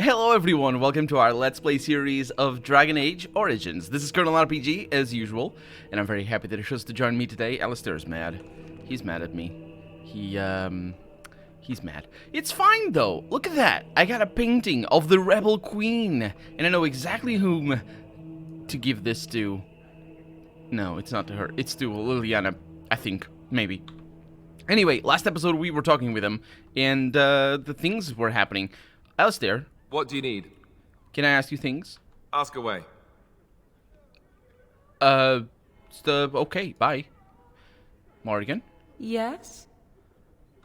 Hello everyone, welcome to our Let's Play series of Dragon Age Origins. This is Colonel RPG, as usual, and I'm very happy that he chose to join me today. Alistair's mad. He's mad at me. He's mad. It's fine though, look at that! I got a painting of the Rebel Queen, and I know exactly whom to give this to. No, it's not to her, it's to Liliana, I think, maybe. Anyway, last episode we were talking with him, and the things were happening. Alistair. What do you need? Can I ask you things? Ask away. Okay, bye. Morgan? Yes?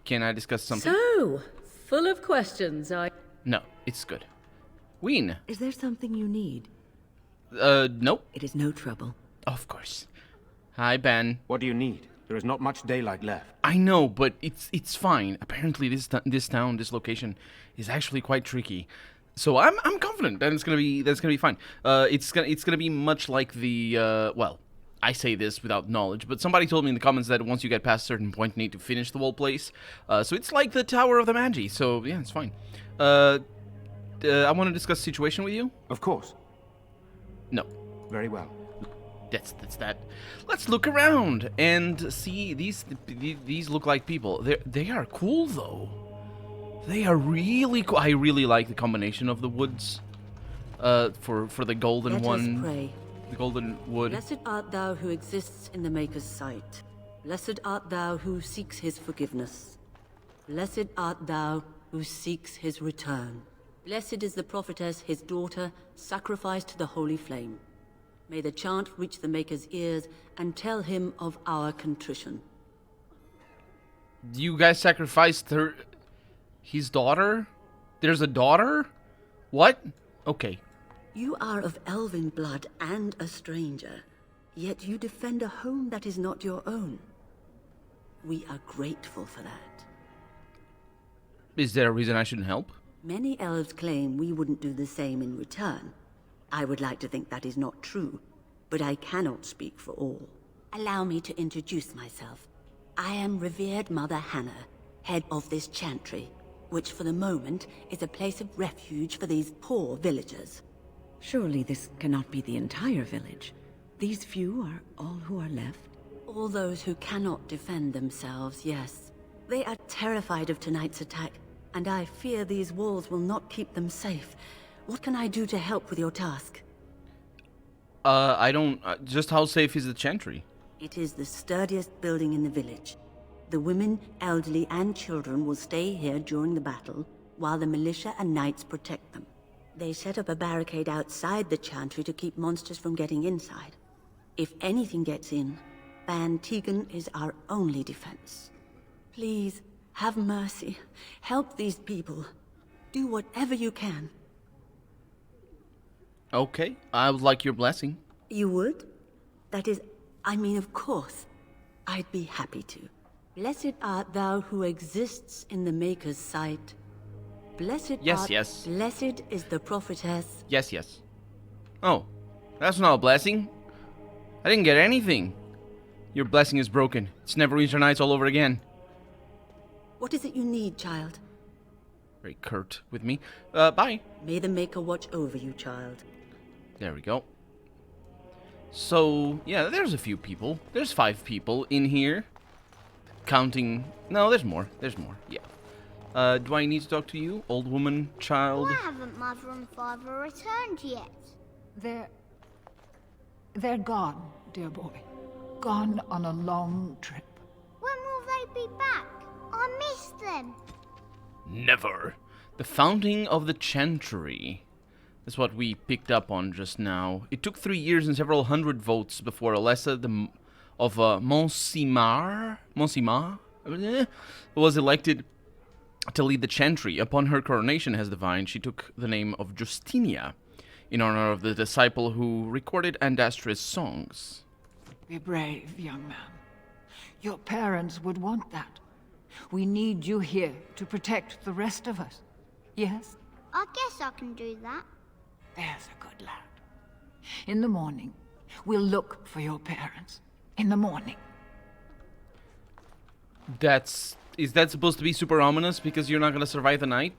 Can I discuss something? So, full of questions, No, it's good. Ween? Is there something you need? Nope. It is no trouble. Of course. Hi, Ben. What do you need? There is not much daylight left. I know, but it's fine. Apparently this location is actually quite tricky. So I'm confident that it's gonna be fine. It's gonna be much like the well, I say this without knowledge, but somebody told me in the comments that once you get past a certain point, you need to finish the whole place. So it's like the Tower of the Magi. So yeah, it's fine. I want to discuss the situation with you. Of course. No. Very well. That's that. Let's look around and see these look like people. They are cool though. They are really cool. I really like the combination of the woods. For the golden Let one. us pray. The golden wood. Blessed art thou who exists in the Maker's sight. Blessed art thou who seeks his forgiveness. Blessed art thou who seeks his return. Blessed is the prophetess, his daughter, sacrificed to the holy flame. May the chant reach the Maker's ears and tell him of our contrition. You guys sacrificed his daughter? There's a daughter? What? Okay. You are of elven blood and a stranger, yet you defend a home that is not your own. We are grateful for that. Is there a reason I shouldn't help? Many elves claim we wouldn't do the same in return. I would like to think that is not true, but I cannot speak for all. Allow me to introduce myself. I am revered Mother Hannah, head of this Chantry, which for the moment is a place of refuge for these poor villagers. Surely this cannot be the entire village. These few are all who are left? All those who cannot defend themselves, yes. They are terrified of tonight's attack, and I fear these walls will not keep them safe. What can I do to help with your task? I don't... just how safe is the Chantry? It is the sturdiest building in the village. The women, elderly, and children will stay here during the battle, while the militia and knights protect them. They set up a barricade outside the Chantry to keep monsters from getting inside. If anything gets in, Ban Tegan is our only defense. Please, have mercy. Help these people. Do whatever you can. Okay, I would like your blessing. You would? That is, I mean, of course. I'd be happy to. Blessed art thou who exists in the Maker's sight. Blessed Yes. Blessed is the prophetess. Yes. Oh, that's not a blessing. I didn't get anything. Your blessing is broken. It's Neverwinter Nights all over again. What is it you need, child? Very curt with me. Bye. May the Maker watch over you, child. There we go. So, yeah, there's a few people. There's 5 people in here. Counting... No, there's more. Yeah. Do I need to talk to you? Old woman, child? Why haven't Mother and Father returned yet? They're gone, dear boy. Gone on a long trip. When will they be back? I miss them. Never. The founding of the Chantry. That's what we picked up on just now. It took 3 years and several hundred votes before Alessa of Monsima was elected to lead the Chantry. Upon her coronation as divine, she took the name of Justinia, in honor of the disciple who recorded Andastra's songs. Be brave, young man. Your parents would want that. We need you here to protect the rest of us. Yes? I guess I can do that. There's a good lad. In the morning, we'll look for your parents. In the morning. Is that supposed to be super ominous because you're not gonna survive the night?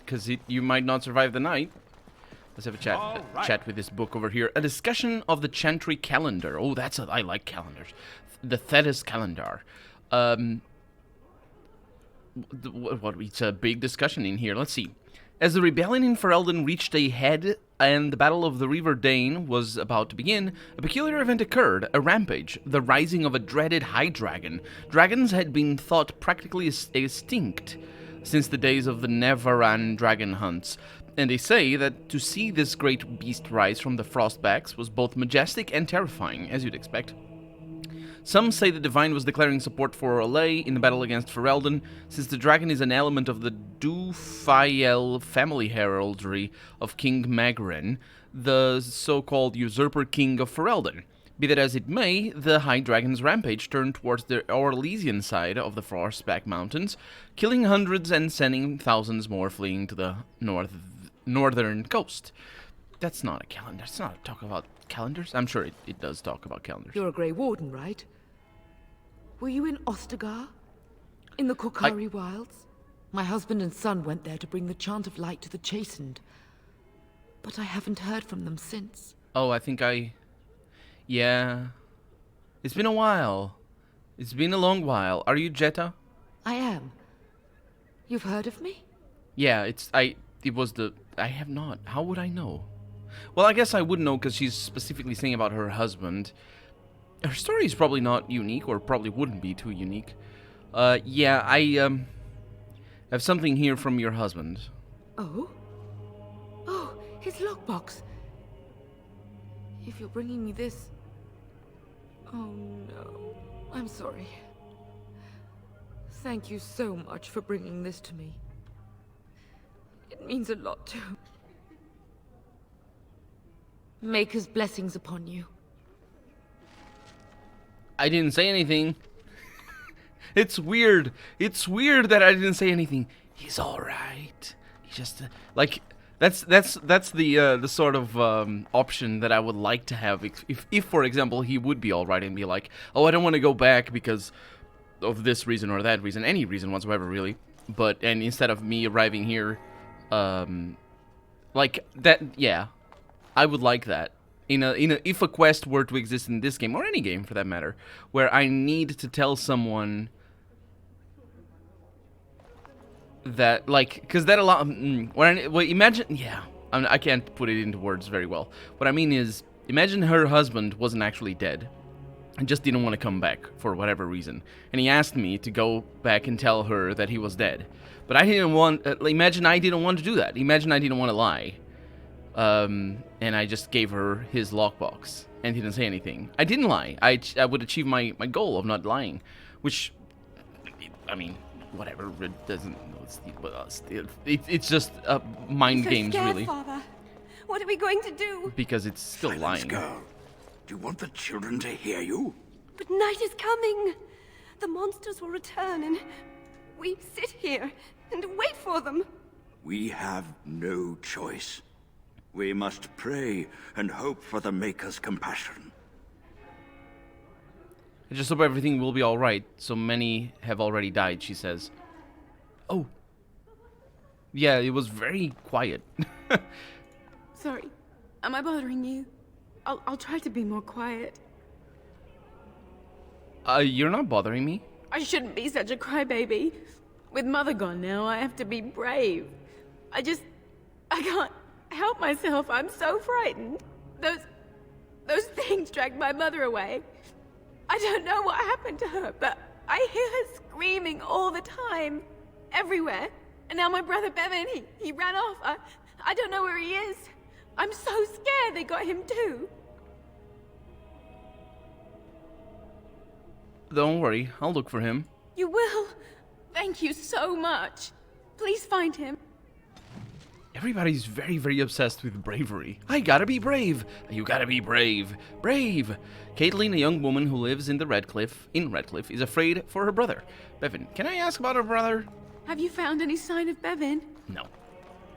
because you might not survive the night. Let's have a chat with this book over here. A discussion of the Chantry calendar. Oh, I like calendars. The Thetis calendar. It's a big discussion in here. Let's see. As the rebellion in Ferelden reached a head and the Battle of the River Dane was about to begin, a peculiar event occurred, a rampage, the rising of a dreaded high dragon. Dragons had been thought practically extinct since the days of the Nevaran dragon hunts, and they say that to see this great beast rise from the Frostbacks was both majestic and terrifying, as you'd expect. Some say the Divine was declaring support for Olay in the battle against Ferelden, since the dragon is an element of the Dufayel family heraldry of King Magren, the so-called usurper king of Ferelden. Be that as it may, the High Dragon's rampage turned towards the Orlesian side of the Frostback Mountains, killing hundreds and sending thousands more fleeing to the northern coast. That's not a calendar. It's not a talk about calendars. I'm sure it does talk about calendars. You're a Grey Warden, right? Were you in Ostagar? In the Korkari Wilds? My husband and son went there to bring the Chant of Light to the Chastened. But I haven't heard from them since. Oh, I think yeah. It's been a while. It's been a long while. Are you Jetta? I am. You've heard of me? Yeah, I have not. How would I know? Well, I guess I would know because she's specifically saying about her husband. Her story is probably not unique, or probably wouldn't be too unique. Yeah, I have something here from your husband. Oh? Oh, his lockbox. If you're bringing me this... Oh no, I'm sorry. Thank you so much for bringing this to me. It means a lot to... Maker's blessings upon you. I didn't say anything. It's weird. It's weird that I didn't say anything. He's all right. He just that's the sort of option that I would like to have if for example he would be all right and be like, oh, I don't want to go back because of this reason or that reason, any reason whatsoever really. And instead of me arriving here, like that, yeah, I would like that. If a quest were to exist in this game, or any game for that matter, where I need to tell someone that, like, because that a lot, imagine, yeah, I can't put it into words very well. What I mean is, imagine her husband wasn't actually dead, and just didn't want to come back for whatever reason, and he asked me to go back and tell her that he was dead, but I didn't want, imagine I didn't want to do that, imagine I didn't want to lie. And I just gave her his lockbox and didn't say anything. I didn't lie. I would achieve my goal of not lying, which, I mean, whatever. It doesn't. It's just mind games, really. Father. What are we going to do? Because it's still Silence, lying. girl. Do you want the children to hear you? But night is coming. The monsters will return, and we sit here and wait for them. We have no choice. We must pray and hope for the Maker's compassion. I just hope everything will be alright. So many have already died, she says. Oh. Yeah, it was very quiet. Sorry. Am I bothering you? I'll try to be more quiet. You're not bothering me. I shouldn't be such a crybaby. With Mother gone now, I have to be brave. I can't help myself. I'm so frightened. Those things dragged my mother away. I don't know what happened to her, but I hear her screaming all the time, everywhere. And now my brother Bevan, he ran off. I don't know where he is. I'm so scared they got him too. Don't worry, I'll look for him. You will? Thank you so much. Please find him. Everybody's very, very obsessed with bravery. I gotta be brave. You gotta be brave. Brave! Caitlin, a young woman who lives in Redcliffe, is afraid for her brother. Bevan, can I ask about her brother? Have you found any sign of Bevan? No.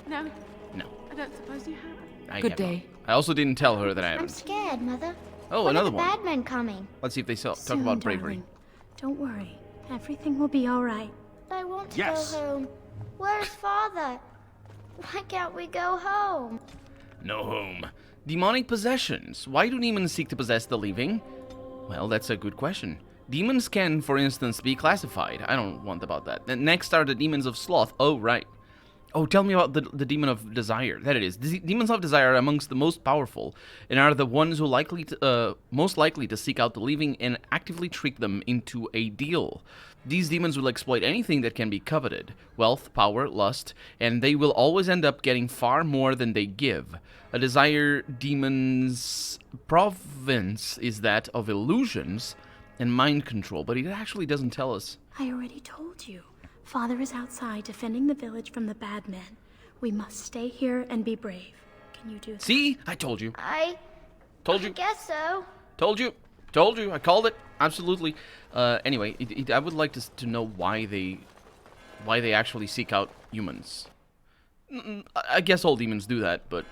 No? No. I don't suppose you have. Good day. I also didn't tell her that I I'm haven't. scared, Mother. Oh, When another are the one. bad men coming? Let's see if they talk Soon, about bravery. darling. Don't worry. Everything will be all right. I want to Yes. go home. Where is Father? Why can't we go home? No home. Demonic possessions. Why do demons seek to possess the living? Well, that's a good question. Demons can, for instance, be classified. I don't want about that. Then next are the demons of sloth. Oh, right. Oh, tell me about the demon of desire. That it is. Demons of desire are amongst the most powerful, and are the ones who most likely to seek out the living and actively trick them into a deal. These demons will exploit anything that can be coveted, wealth, power, lust, and they will always end up getting far more than they give. A desire demon's province is that of illusions and mind control, but it actually doesn't tell us. I already told you. Father is outside defending the village from the bad men. We must stay here and be brave. Can you do that? See? I told you. Told you. I guess so. Told you. Told you. I called it. Absolutely. Anyway, I would like to know why they actually seek out humans. I guess all demons do that, but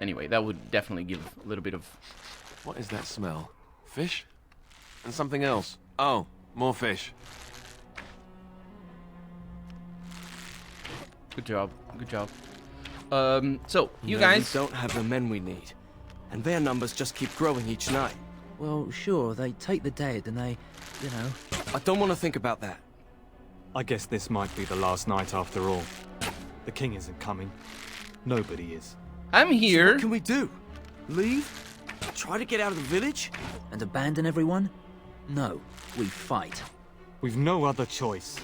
anyway, that would definitely give a little bit of... What is that smell? Fish? And something else. Oh, more fish. Good job. Good job. So, you No, guys... we don't have the men we need. And their numbers just keep growing each night. Well, sure, they take the dead and they, you know... I don't want to think about that. I guess this might be the last night after all. The king isn't coming. Nobody is. I'm here. So what can we do? Leave? Try to get out of the village? And abandon everyone? No, we fight. We've no other choice.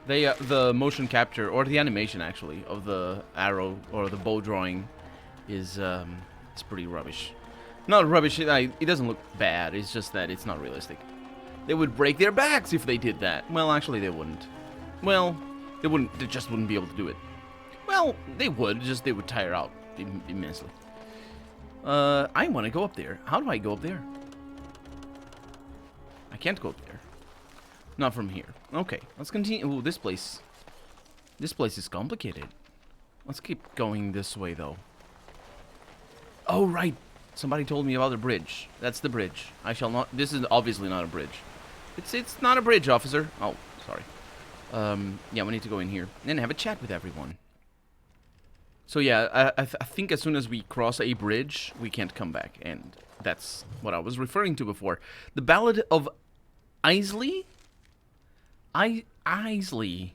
The motion capture, or the animation actually, of the arrow or the bow drawing is it's pretty rubbish. Not rubbish, it doesn't look bad, it's just that it's not realistic. They would break their backs if they did that. Well, actually they wouldn't. Well, they just wouldn't be able to do it. Well, they would, just they would tire out immensely. I want to go up there. How do I go up there? I can't go up there. Not from here. Okay, let's continue. Ooh, this place. This place is complicated. Let's keep going this way, though. Oh, right. Somebody told me about the bridge. That's the bridge. I shall not... This is obviously not a bridge. It's not a bridge, officer. Oh, sorry. Yeah, we need to go in here and have a chat with everyone. So, yeah, I think as soon as we cross a bridge, we can't come back. And that's what I was referring to before. The Ballad of Isley? Isley.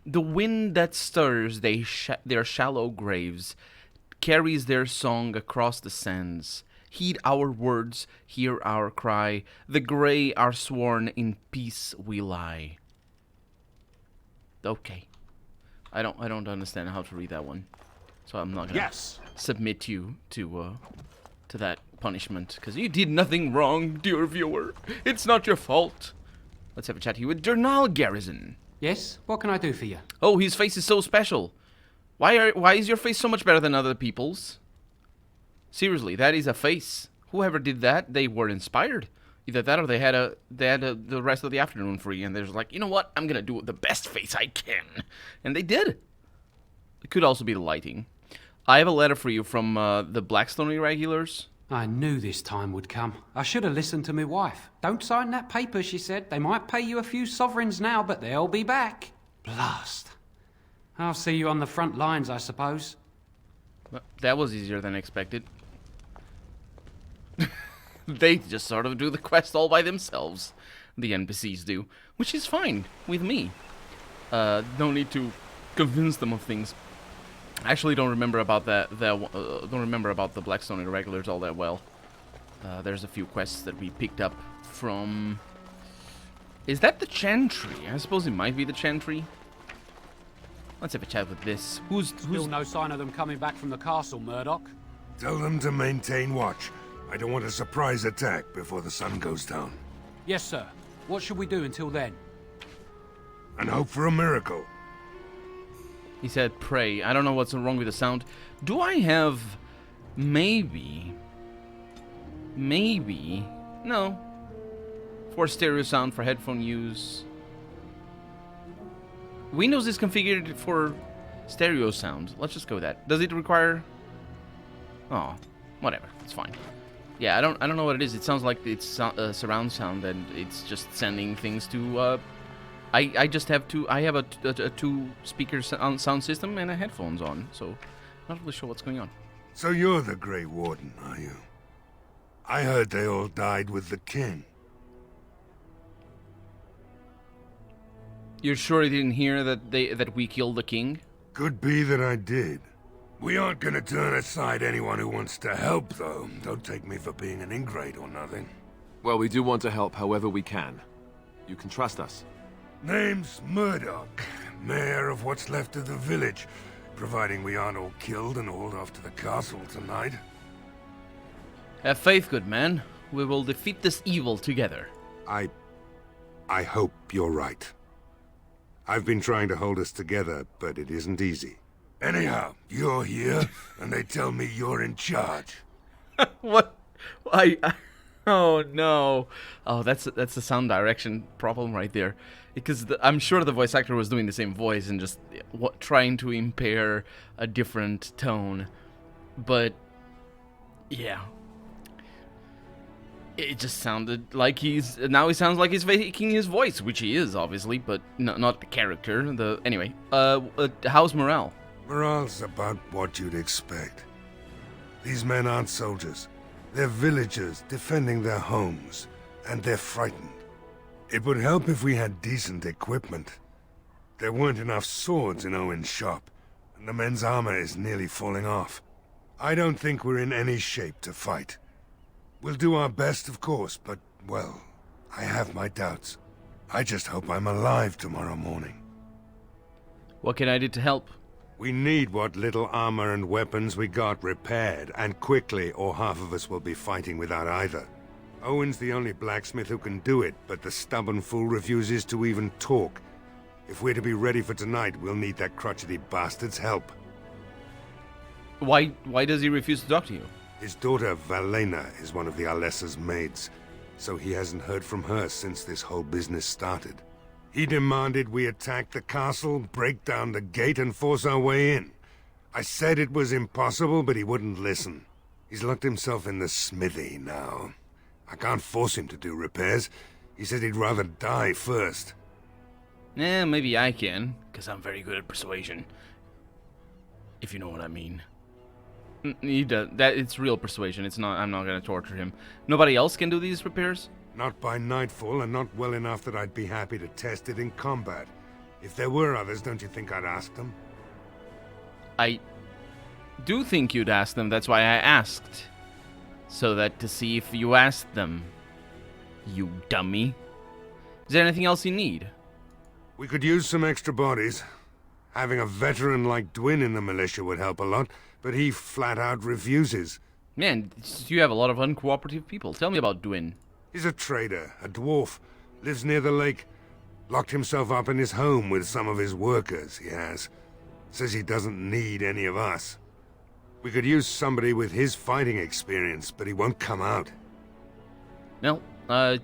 The wind that stirs their shallow graves carries their song across the sands. Heed our words, hear our cry. The grey are sworn, in peace we lie. Okay. I don't understand how to read that one. So I'm not gonna submit you to that punishment, because you did nothing wrong, dear viewer. It's not your fault. Let's have a chat here with Durnal Garrison. Yes? What can I do for you? Oh, his face is so special. Why is your face so much better than other people's? Seriously, that is a face. Whoever did that, they were inspired. Either that or they had the rest of the afternoon free, and they're just like, you know what? I'm gonna do the best face I can, and they did. It could also be the lighting. I have a letter for you from the Blackstone Irregulars. I knew this time would come. I should have listened to my wife. Don't sign that paper, she said. They might pay you a few sovereigns now, but they'll be back. Blast. I'll see you on the front lines, I suppose. Well, that was easier than expected. They just sort of do the quest all by themselves. The NPCs do, which is fine with me. No need to convince them of things. I actually don't remember about don't remember about the Blackstone Irregulars all that well. There's a few quests that we picked up from... Is that the Chantry? I suppose it might be the Chantry. Let's have a chat with this. Who's... Still no sign of them coming back from the castle, Murdock. Tell them to maintain watch. I don't want a surprise attack before the sun goes down. Yes, sir. What should we do until then? And hope for a miracle. He said pray. I don't know what's wrong with the sound. Do I have... Maybe... No. For stereo sound for headphone use. Windows is configured for stereo sound. Let's just go with that. Does it require... Oh, whatever. It's fine. Yeah, I don't know what it is. It sounds like it's surround sound, and it's just sending things to I just have I have a two speaker sound system and a headphones on, so not really sure what's going on. So you're the Grey Warden, are you? I heard they all died with the king. You're sure you didn't hear that we killed the king? Could be that I did. We aren't gonna turn aside anyone who wants to help, though. Don't take me for being an ingrate or nothing. Well, we do want to help however we can. You can trust us. Name's Murdock, mayor of what's left of the village, providing we aren't all killed and hauled off to the castle tonight. Have faith, good man. We will defeat this evil together. I hope you're right. I've been trying to hold us together, but it isn't easy. Anyhow, you're here, and they tell me you're in charge. What? Oh no! Oh, that's a sound direction problem right there. Because I'm sure the voice actor was doing the same voice and just trying to impair a different tone. But yeah, it just sounded like he sounds like he's faking his voice, which he is obviously, but not the character. Anyway, how's morale? Morale's about what you'd expect. These men aren't soldiers. They're villagers defending their homes, and they're frightened. It would help if we had decent equipment. There weren't enough swords in Owen's shop, and the men's armor is nearly falling off. I don't think we're in any shape to fight. We'll do our best, of course, but, well, I have my doubts. I just hope I'm alive tomorrow morning. What can I do to help? We need what little armor and weapons we got repaired, and quickly, or half of us will be fighting without either. Owen's the only blacksmith who can do it, but the stubborn fool refuses to even talk. If we're to be ready for tonight, we'll need that crotchety bastard's help. Why does he refuse to talk to you? His daughter, Valena, is one of the Alessa's maids, so he hasn't heard from her since this whole business started. He demanded we attack the castle, break down the gate, and force our way in. I said it was impossible, but he wouldn't listen. He's locked himself in the smithy now. I can't force him to do repairs. He said he'd rather die first. Maybe I can, because I'm very good at persuasion. If you know what I mean. He does. It's real persuasion. It's not. I'm not going to torture him. Nobody else can do these repairs? Not by nightfall, and not well enough that I'd be happy to test it in combat. If there were others, don't you think I'd ask them? I do think you'd ask them. That's why I asked. So that to see if you asked them. You dummy. Is there anything else you need? We could use some extra bodies. Having a veteran like Dwin in the militia would help a lot, but he flat out refuses. Man, you have a lot of uncooperative people. Tell me about Dwin. He's a trader, a dwarf, lives near the lake. Locked himself up in his home with some of his workers, he has. Says he doesn't need any of us. We could use somebody with his fighting experience, but he won't come out. No, I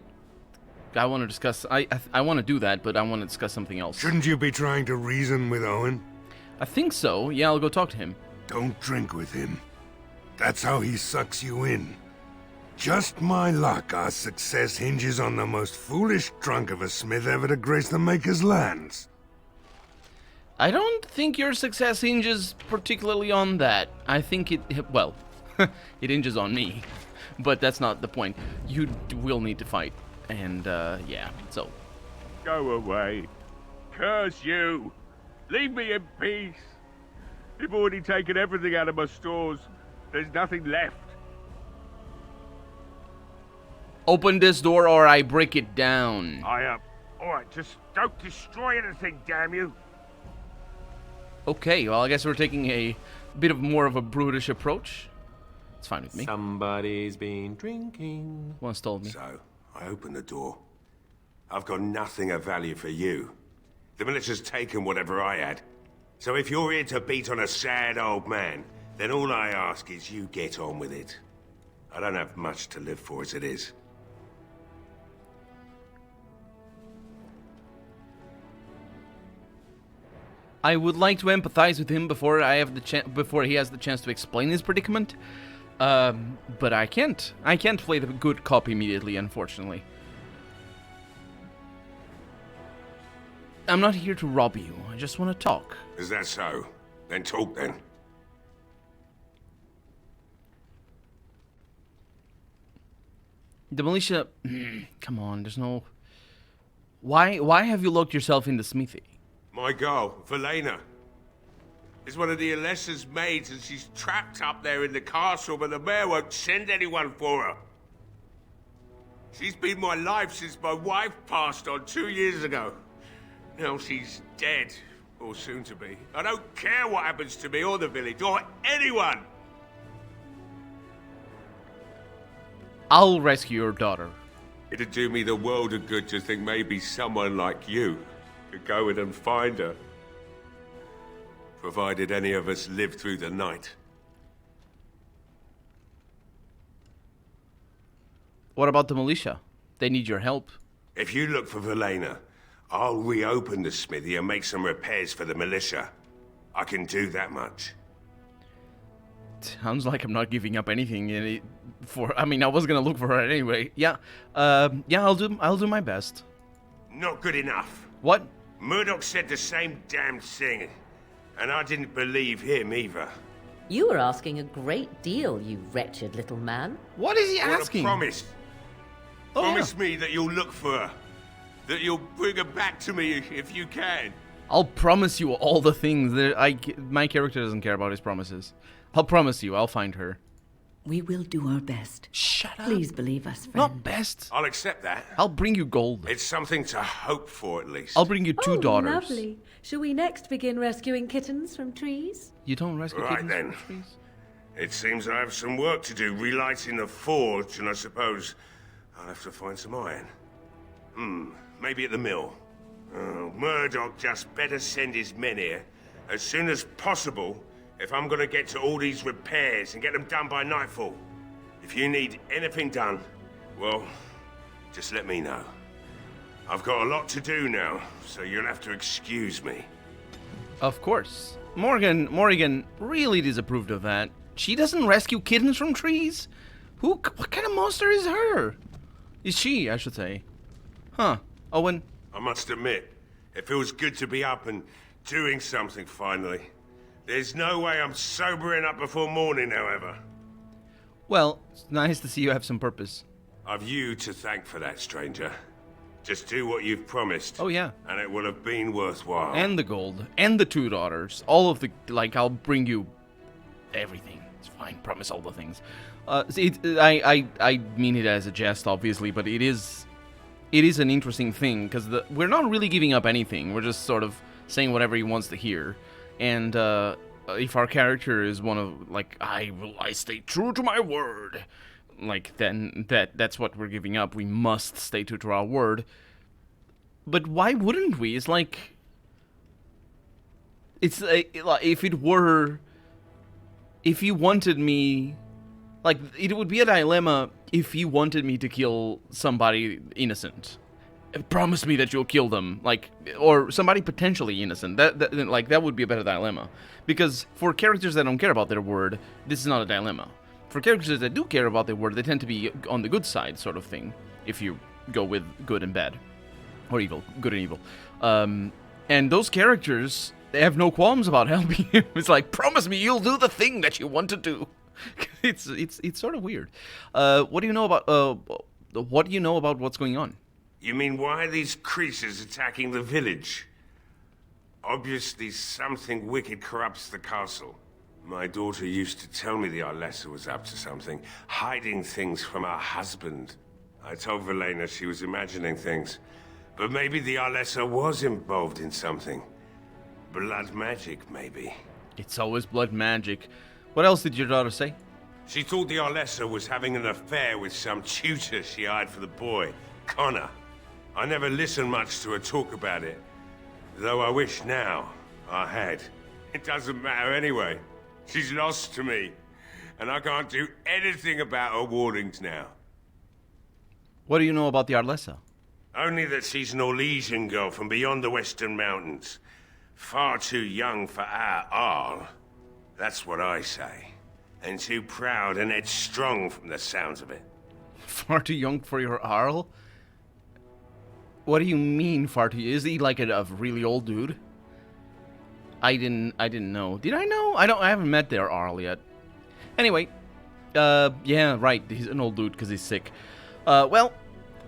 want to discuss... I want to do that, but I want to discuss something else. Shouldn't you be trying to reason with Owen? I think so. Yeah, I'll go talk to him. Don't drink with him. That's how he sucks you in. Just my luck, our success hinges on the most foolish drunk of a smith ever to grace the Maker's lands. I don't think your success hinges particularly on that. I think well, it hinges on me. But that's not the point. You will need to fight. And, yeah, so. Go away. Curse you. Leave me in peace. You've already taken everything out of my stores. There's nothing left. Open this door or I break it down. Alright, just don't destroy anything, damn you. Okay, well, I guess we're taking a bit more of a brutish approach. It's fine with me. Somebody's been drinking. Once told me. So, I open the door. I've got nothing of value for you. The militia's taken whatever I had. So if you're here to beat on a sad old man, then all I ask is you get on with it. I don't have much to live for as it is. I would like to empathize with him before he has the chance to explain his predicament. But I can't. I can't play the good cop immediately, unfortunately. I'm not here to rob you. I just want to talk. Is that so? Then talk then. The militia... Come on, there's no... Why have you locked yourself in the smithy? My girl, Velena, is one of the Alessa's maids, and she's trapped up there in the castle, but the mayor won't send anyone for her. She's been my life since my wife passed on 2 years ago. Now she's dead, or soon to be. I don't care what happens to me or the village, or anyone! I'll rescue your daughter. It'd do me the world of good to think maybe someone like you could go in and find her. Provided any of us live through the night. What about the militia? They need your help. If you look for Velena, I'll reopen the smithy and make some repairs for the militia. I can do that much. Sounds like I'm not giving up anything for... I mean, I was gonna look for her anyway. Yeah, yeah, I'll do my best. Not good enough. What? Murdock said the same damn thing, and I didn't believe him either. You were asking a great deal, you wretched little man. What is he asking? Promise. Promise me that you'll look for her. That you'll bring her back to me if you can. I'll promise you all the things that my character doesn't care about his promises. I'll promise you, I'll find her. We will do our best. Shut up. Please believe us, friend. Not best. I'll accept that. I'll bring you gold. It's something to hope for, at least. I'll bring you two daughters. Lovely. Shall we next begin rescuing kittens from trees? You don't rescue kittens then. from trees? It seems I have some work to do, relighting the forge, and I suppose I'll have to find some iron. Maybe at the mill. Oh, Murdock just better send his men here as soon as possible if I'm gonna get to all these repairs and get them done by nightfall. If you need anything done, well, just let me know. I've got a lot to do now, so you'll have to excuse me. Of course. Morrigan really disapproved of that. She doesn't rescue kittens from trees? What kind of monster is her? Is she, I should say. Huh. Owen? I must admit, it feels good to be up and doing something finally. There's no way I'm sobering up before morning, however. Well, it's nice to see you have some purpose. I've you to thank for that, stranger. Just do what you've promised. Oh, yeah. And it will have been worthwhile. And the gold. And the two daughters. All of the... Like, I'll bring you everything. It's fine. Promise all the things. I mean it as a jest, obviously, but it is an interesting thing, because we're not really giving up anything. We're just sort of saying whatever he wants to hear. And if our character is one of, like, I stay true to my word, like, then that's what we're giving up. We must stay true to our word. But why wouldn't we? It's like, if he wanted me, like, it would be a dilemma if he wanted me to kill somebody innocent. Promise me that you'll kill them, like, or somebody potentially innocent. That would be a better dilemma. Because for characters that don't care about their word, this is not a dilemma. For characters that do care about their word, they tend to be on the good side, sort of thing, if you go with good and bad. Or evil. Good and evil. And those characters, they have no qualms about helping him. It's like, promise me you'll do the thing that you want to do. It's sort of weird. What do you know about what's going on? You mean, why are these creatures attacking the village? Obviously, something wicked corrupts the castle. My daughter used to tell me the Arlessa was up to something, hiding things from her husband. I told Velena she was imagining things. But maybe the Arlessa was involved in something. Blood magic, maybe. It's always blood magic. What else did your daughter say? She thought the Arlessa was having an affair with some tutor she hired for the boy, Connor. I never listened much to her talk about it, though I wish now I had. It doesn't matter anyway. She's lost to me, and I can't do anything about her warnings now. What do you know about the Arlessa? Only that she's an Orlesian girl from beyond the Western Mountains. Far too young for our Arl. That's what I say. And too proud and headstrong from the sounds of it. Far too young for your Arl? What do you mean, Farty? Is he like a really old dude? I didn't know. Did I know? I haven't met their Arl yet. Anyway, yeah, right. He's an old dude because he's sick. Well,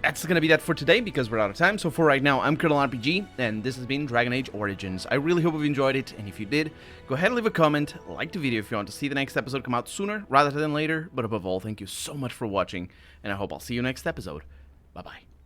that's gonna be that for today because we're out of time. So for right now, I'm Colonel RPG, and this has been Dragon Age Origins. I really hope you've enjoyed it, and if you did, go ahead and leave a comment, like the video if you want to see the next episode come out sooner rather than later. But above all, thank you so much for watching, and I hope I'll see you next episode. Bye-bye.